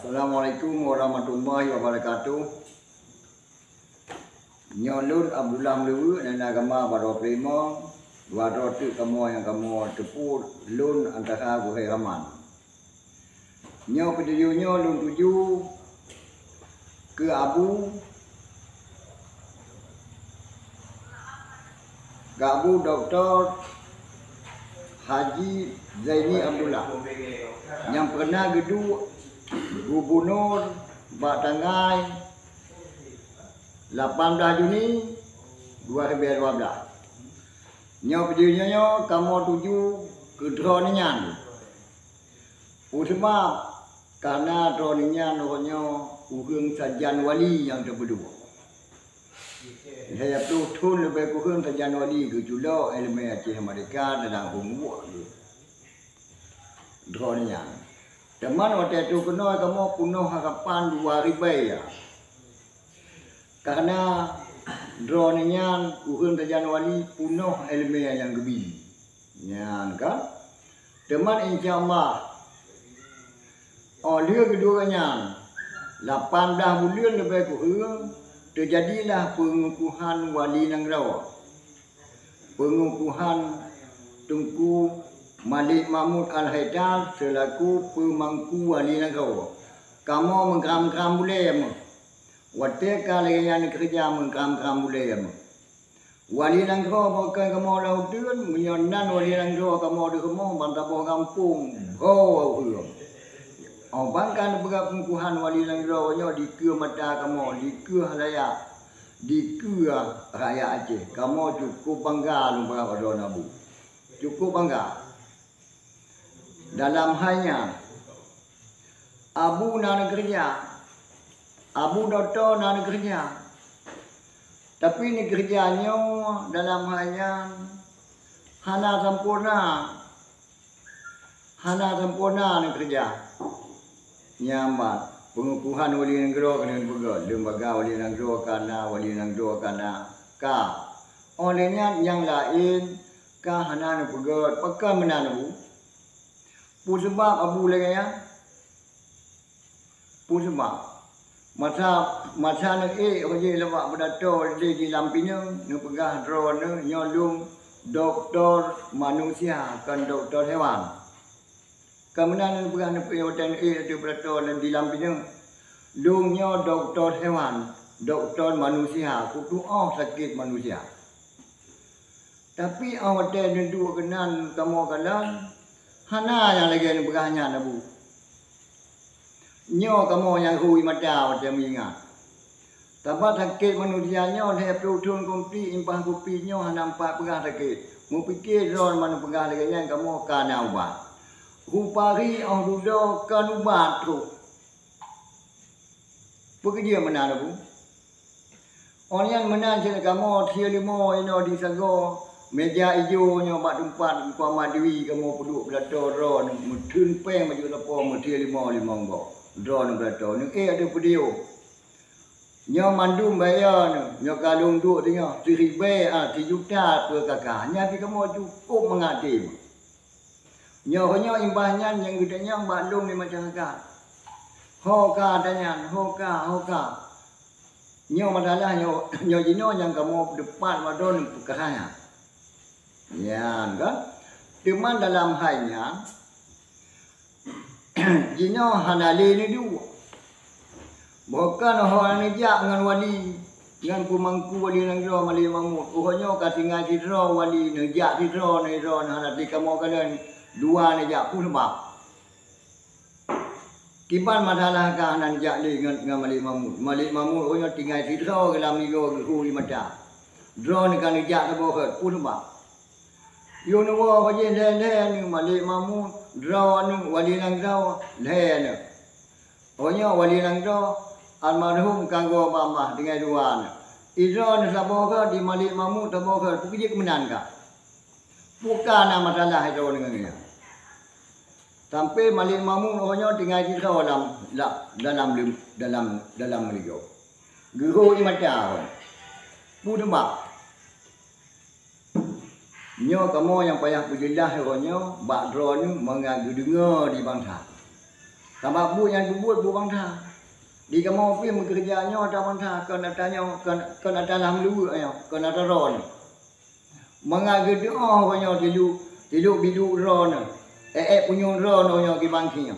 Assalamualaikum warahmatullahi wabarakatuh. Nyolun Abdullah Melewu dan agama pada prima dua roti kamu yang kamu tepur lun antara buhay raman. Nyo pediyunya lun tuju ke Abu Dr. Haji Zaini Abdullah yang pernah gedung Gubernur Batangai 18 Juni 2012. Nyo pediyunya kamu tuju ke dronian. Sebab karena dronian rohnya uhung sajan wali yang terberdua. Saya tu lebih kurang sajan wali ke julo elemen Aceh Merdeka dalam humuak tu. Dronian. Teman waktu itu kena kamu penuh harapan 2000 ya. Karena drone-nya uhun tajan wali penuh ilmiah yang gebi. Nyan kan? Teman insyaallah. Dia keduanya 18 bulan lebih kurang terjadilah pengukuhan wali Nanggrawah. Pengukuhan Tunku Malik Mahmud Al-Haidar selaku pemangku wali Nanggrawah. Kamu mengkram-kram boleh ya? Waktu kali yang kerja mengkram-kram boleh ya? Wali Nanggrawah bukan kamu lautan, menyonan wali Nanggrawah kamu di rumah bantah bawah kampung. Bangkan berat pengukuhan wali Nanggrawahnya di ke mata kamu, di ke raya, di ke raya Aceh. Kamu cukup bangga lupa pada Nabu. Cukup bangga. Dalam halnya Abu nak kerja, Abu Doktor nak kerja, tapi ni kerjanya dalam halnya hana sempurna ni kerja. Nyambat pengukuhan wali Nanggrawah kena bergerak lembaga wali Nanggrawah kana wali Nanggrawah kana ka olehnya yang lain ka hana bergerak pakai menanu. Pu sebab Abu lagi ya. Pu sebab masa nak oje lewat berdato di lampinya nu pegah drone nyolong doktor manusia kan doktor hewan. Kemudian pegah nu hotel itu berdato di lampinya lungnya doktor hewan, doktor manusia, kutu sakit manusia. Tapi hotel nu dua kenan kamu kalah hana yang lagi ni berahnya nabu. Nyo kamu yang hui mata macam ingat. Tapi sakit manusianya dia perutun kompi impah kopi nyo hana empat perah sakit. Mu fikir ron mana perah lagi yang kamu kana ubat. Rupari dudo kan ubat tu. Pekerja mana nabu? Orang yang menang cakap kamu tiga lima ino di sago. Meja hijaunya bak tempat Puan Dewi kamu duduk belato ron mutun peng baju lapo mutia lima ngok ron belato ni ada video nyo mandum bayar nyo kalung duk tengok 3 juta per kakak nya pi kamu cukup mengadim nyo imbahnya yang gedenya balung ni macam kakak hoka tanya hoka nyo madalah nyo jino yang kamu depan wadon perkaranya. Ya kan? Cuma dalam halnya jino hanali ni dua. Bukan orang ni jak dengan wali dengan pemangku wali Nanggrawah Malik Mahmud. Ohnya katingan sidra wali nejak sidra ni ron hanati kamu kalian dua ni jak pun sebab. Kiban masalah ka hanan jak li dengan Malik Mahmud. Malik Mahmud ohnya tinggal sidra ke dalam ligo ke hu mata. Drone kan jak terbohot pun sebab. Yo nuwa baje le ni Malik Mahmud draw nu wali Nanggrawah le ni. Ohnya wali Nanggrawah almarhum kanggo bambah dengan dua ni. Idra ni saboga di Malik Mahmud saboga pergi ke menan ka. Bukan masalah itu dengan dia. Sampai Malik Mahmud ohnya tinggal di dalam ligo. Guru imata. Pudembak. Nyo kamu yang payah berjelas hanya bak drone mengagu dengar di bangsa. Sama bu yang buat bu bangsa. Di kamu pi bekerjanya ada bangsa kena tanya kena dalam lu ayo kena ron. Mengaji doa banyak tilu bidu ron. Punya ron banyak di bangkinya.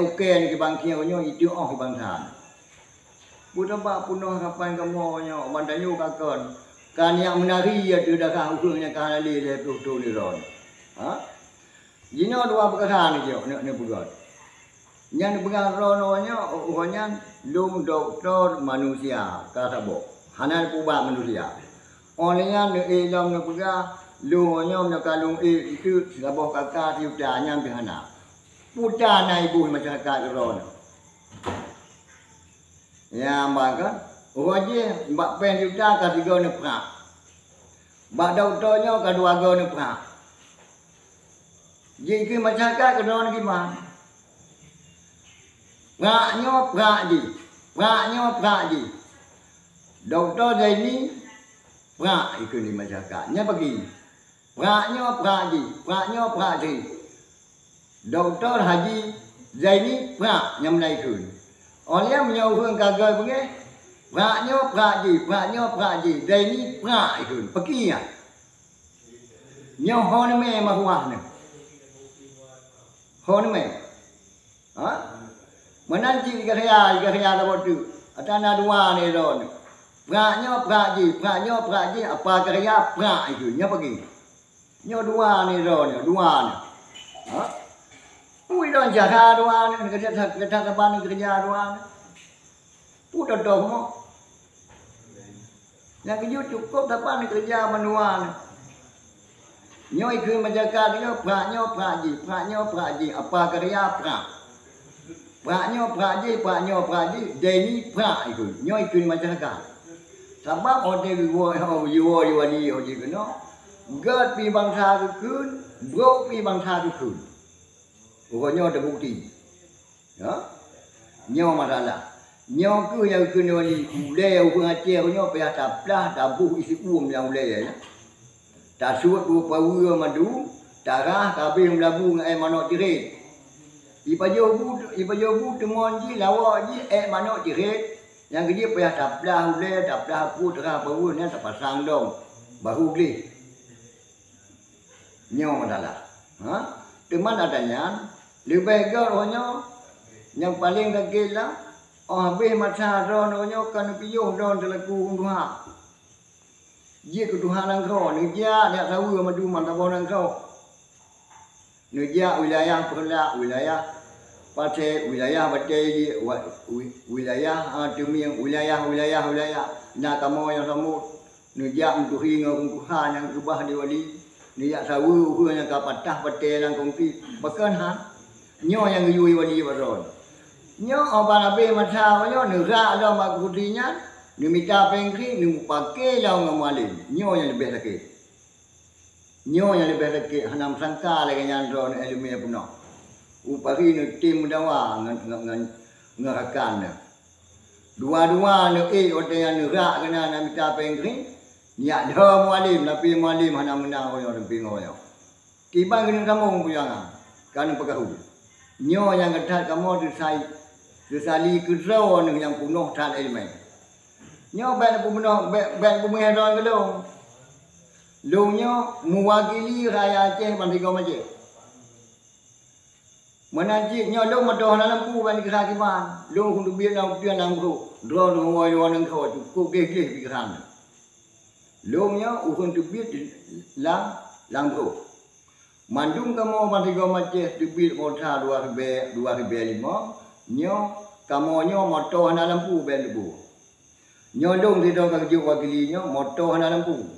Oke ni di bangkinya banyak itu di bangsa. Bukan pak punoh kapan kamu banyak bandanyu kakon. Kan yang menari ya tidak hukumnya kan ali le tu ni ron. Ha? Jino dua perkara ni je ni buat. Yang pegang rononya orangnya lum doktor manusia kata bo. Hanan kubah manusia. Orangnya ni dalam ni pegang lumnya ni kalung itu labah kakak tiupanya pihana. Putra naik ibu masyarakat ron. Ya bahkan orang je mbak pen tiupta katiga ni perak. Mbak doktornya kedua go ni perak. Jika masyarakat kedua ni gimana? Perak je. Doktor Zaini perak ikut di masyarakatnya bagi. Perak je. Doktor Haji Zaini perak yang menaikkan. Orang yang menyauhkan kagak begini. Perak je. Zaini perak ikut. Pergi ya. Nyoh ni memang mahuah ni. Hon ni. Ha? Menanti kerja dapat tu. Atana dua ni ron. Perak je. Apa kerja perak itu. Nya pergi. Nya dua ni ron. Ha? Ui ron jaga dua ni. Kerja teban ni kerja dua ni. Putar dong mo. Yang kerja cukup teban ni kerja menua ni. Nya ikut menjaga dia perak je. Apa kerja perak. Perak je. Deni perak itu. Nya ikut masyarakat. Sebab orang yuwa ni kena. Gad pi bangsa kekun, bro pi bangsa kekun. Pokoknya ada bukti. Ya. Nya masalah. Nya ku yang kena ni ulai orang Aceh nya payah taplah tabuh isi yang ulai ya. Tak suat power madu, darah kabeh melabu dengan manok jerit. Ipa jobu temuan ji lawak ji manok jerit. Yang dia payah taplah ulai, taplah aku terah power ni tak pasang dong. Baru beli. Nyo masalah. Ha? Teman adanya lebih orangnya yang paling kecil lah. Habis masa orangnya kan piyuh don teleku Tuhan. Dia ketuhanan kau, dia nak tahu madu mantabonan kau. Dia wilayah perla, wilayah Pasir, wilayah Batai, wilayah Temiang, wilayah. Nak kamu yang samut. Dia untuk hingga Tuhan yang kubah diwali. Dia tahu yang kapatah Batai yang kongsi. Bahkan nyo yang yui wali baron. Nyo apa nabe masa nyo negara ada makutinya. Ni minta pengkri, ni pakai lau ngamalin. Nyo yang lebih sakit. Hanam sangka lagi yang drone ilmiah puno. Upari ni tim dawa ngarakan. Dua-dua ni orang yang negara kena nak minta pengkri. Niat dah mualim, tapi mualim hanam menang orang pingo yo. Tiba kena kamu punya kan pekahu. Nyo yang ketat kamu disali kerau yang punuh tan ilmiah. Nyo ben pemenang gelung. Lungnya mewakili rakyat Aceh Bandar Aceh. Menanti nyo lung madoh dalam pu ban kehakiman. Lung kundu biar lau tian lam ku. Dro ngoi wan kau tu ku gege pikiran. Lungnya ukun tu biar lam ku. Mandung kamu Bandar Aceh tu biar kota 2005. Nyo kamu nyo madoh dalam pu ben bu. Nyolong di dalam kerja wakilinya motor dalam lampu.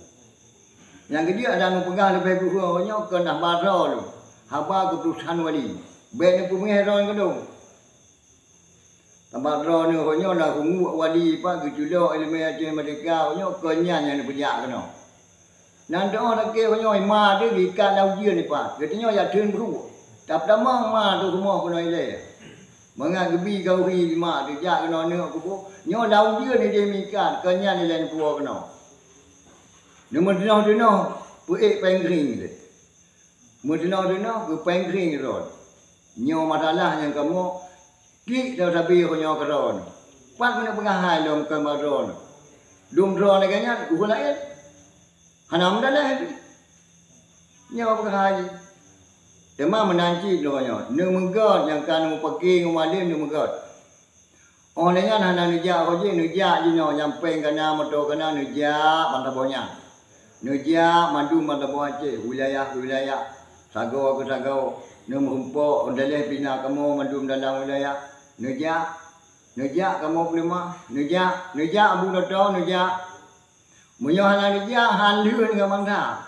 Yang kedua ada pegang lebih kurangnya kena barang lu. Haba keputusan wali. Ben pengeran kedong. Tambah drone ni hanya nak hungu wali pak gejula ilmiah Aceh Merdeka hanya kenyan yang punya kena. Nanti orang ke hanya ma dia ikan laujian ni pak. Katanya ya turun bru. Tak damang ma tu semua kena ilai. Mengagebi kau ri mak dia jak kena ni aku nyo lau dia ni dia mikan kenyan ni lain puak kena. Nama dina puik pengkring dia. Mudina ku pengkring rod. Nyo masalah yang kamu ki dah tapi konyo keron. Pat mana pengahai lom kemaron. Dum ron lagi nya lain. Hanam dah lah. Nyawa pengahai. Tema menanci doanya. Nu menggod yang kan upaki ngumalim nu menggod. Olehnya hana nuja koje nuja jinyo nyampe kana moto kana nuja pantabonya. Nuja madu mantaboace wilayah sago ke sago nu mumpo ondale pina kamu madu dalam wilayah nuja kamu pelima nuja abu dodo nuja munyo hana nuja han lươn ke mangta.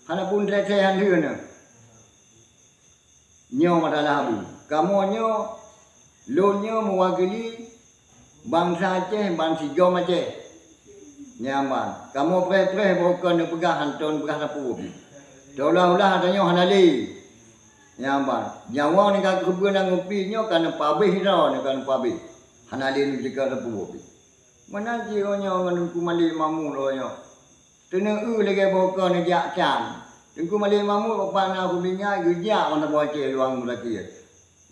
Hana pun rete han lươn. Nyo madalah abu. Kamu nyo lo nyo mewakili bangsa Aceh, bangsa Jom Aceh. Nyaman. Kamu pre-pre bukan pegah hanton pegah sapu. Daulah-ulah tanya hanali. Nyaman. Nyawa ni kan kebun nang ngopi nyo kan pabih ro ni kan pabih. Hanali ni jika sapu. Mana jiwa nyo ngan kumali mamu lo nyo. Tena lagi bukan ni jak can. Tengku mali mamu apa na kulinya gejak mana baca luang mulaki.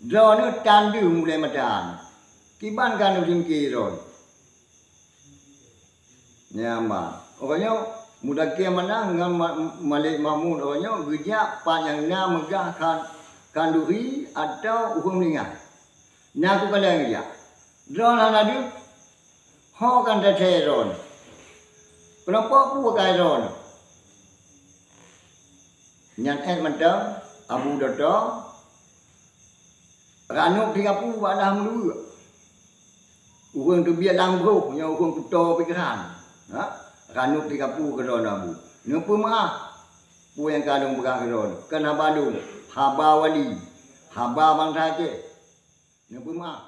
Drone tandu mulai madan. Kiban kan usin kiron. Nyama. Okanya mudaki mana ngam mali mamu okanya gejak panjang na megah kanduri atau hukum linga. Na aku kala gejak. Drone hanadu. Ho kan teron. Kenapa aku pakai drone? Nyan mentang abu dodo ranuk 30 ada mulu urang tu biar langgo nya urang kuto pikiran ha ranuk 30 kedon abu nempu mah pu yang kadung pegang kedon kan habadung haba wali haba bangsa Aceh nempu mah